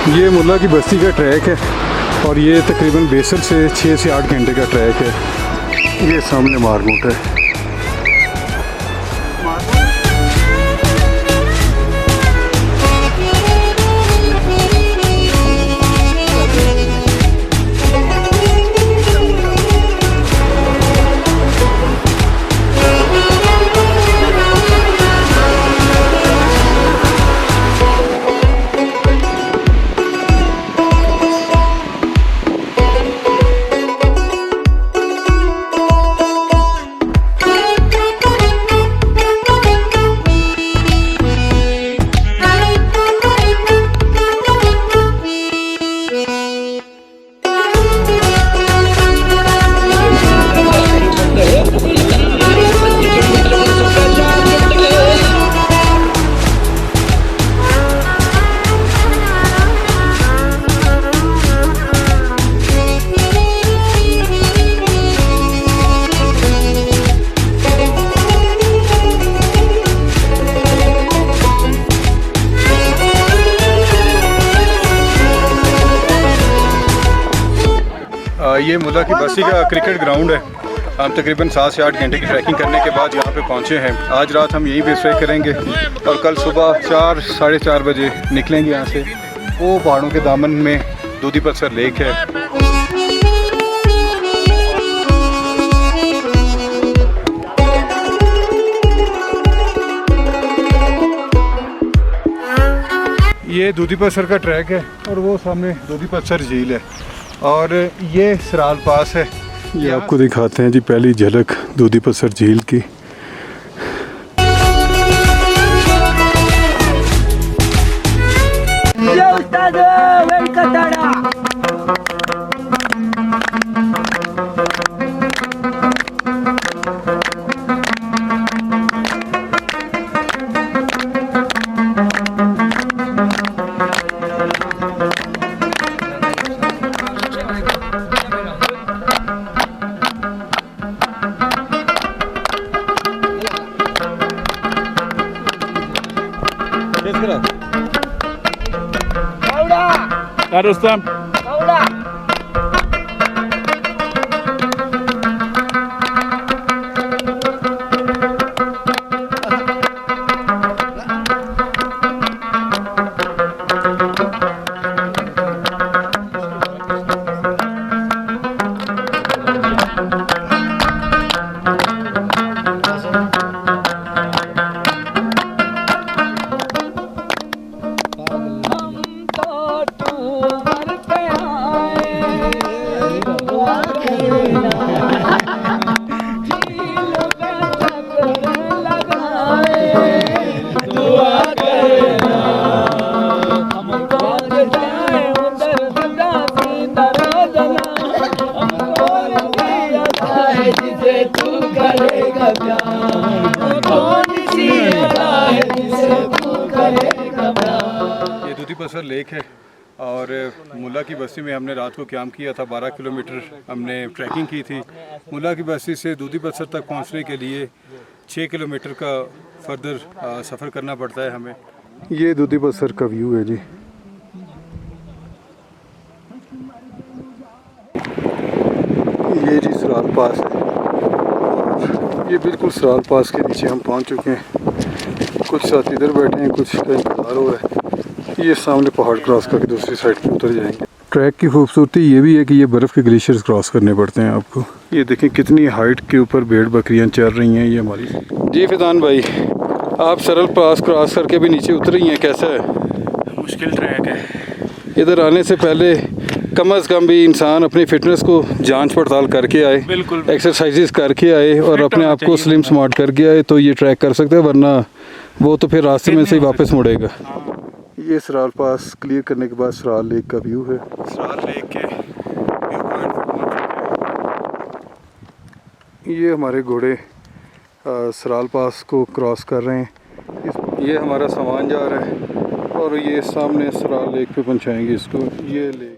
ये मुल्ला की बस्ती का ट्रैक है और ये तकरीबन बेसल से 6 से 8 घंटे का ट्रैक है। ये सामने मारमूट है। ये मुल्ला की बस्ती का क्रिकेट ग्राउंड है। हम तकरीबन 7 से 8 घंटे की ट्रैकिंग करने के बाद यहाँ पे पहुँचे हैं। आज रात हम यहीं पे स्टे करेंगे और कल सुबह 4 साढ़े 4 बजे निकलेंगे यहाँ से। वो पहाड़ों के दामन में दूधी पत्थर लेक है। ये दूधी पत्थर का ट्रैक है और वो सामने दूधी पत्थर झील है और ये सराल पास है। ये आपको दिखाते हैं जी पहली झलक दूधी पत्थर झील की। Rustam. ये दूधी पत्थर लेक है और मुल्ला की बस्ती में हमने रात को क्याम किया था। 12 किलोमीटर हमने ट्रैकिंग की थी। मुल्ला की बस्ती से दूधी पत्थर तक पहुंचने के लिए 6 किलोमीटर का फर्दर सफ़र करना पड़ता है हमें। ये दूधी पत्थर का व्यू है जी। ये जी सराल पास है और ये बिल्कुल सराल पास के नीचे हम पहुंच चुके हैं। कुछ साथी इधर बैठे हैं, कुछ का इंतजार हो रहा है। ये सामने पहाड़ क्रॉस करके दूसरी साइड पे उतर जाएंगे। ट्रैक की खूबसूरती ये भी है कि ये बर्फ़ के ग्लेशियर्स क्रॉस करने पड़ते हैं आपको। ये देखें कितनी हाइट के ऊपर भेड़ बकरियां चल रही हैं। ये हमारी जी फिदान भाई, आप सरल पास क्रॉस करके भी नीचे उतर रही हैं, कैसा है? मुश्किल ट्रैक है। इधर आने से पहले कम अज़ कम भी इंसान अपनी फ़िटनेस को जांच पड़ताल करके आए, बिल्कुल एक्सरसाइजेस करके आए और अपने आप को स्लिम स्मार्ट करके आए तो ये ट्रैक कर सकते हैं, वरना वो तो फिर रास्ते में से ही वापस मुड़ेगा। ये सराल पास क्लियर करने के बाद सराल लेक का व्यू है। सराल लेक के व्यू पॉइंट पर पहुंच चुके हैं। ये हमारे घोड़े सराल पास को क्रॉस कर रहे हैं। ये हमारा सामान जा रहा है और ये सामने सराल लेक पे पहुंचाएंगे इसको। ये लेक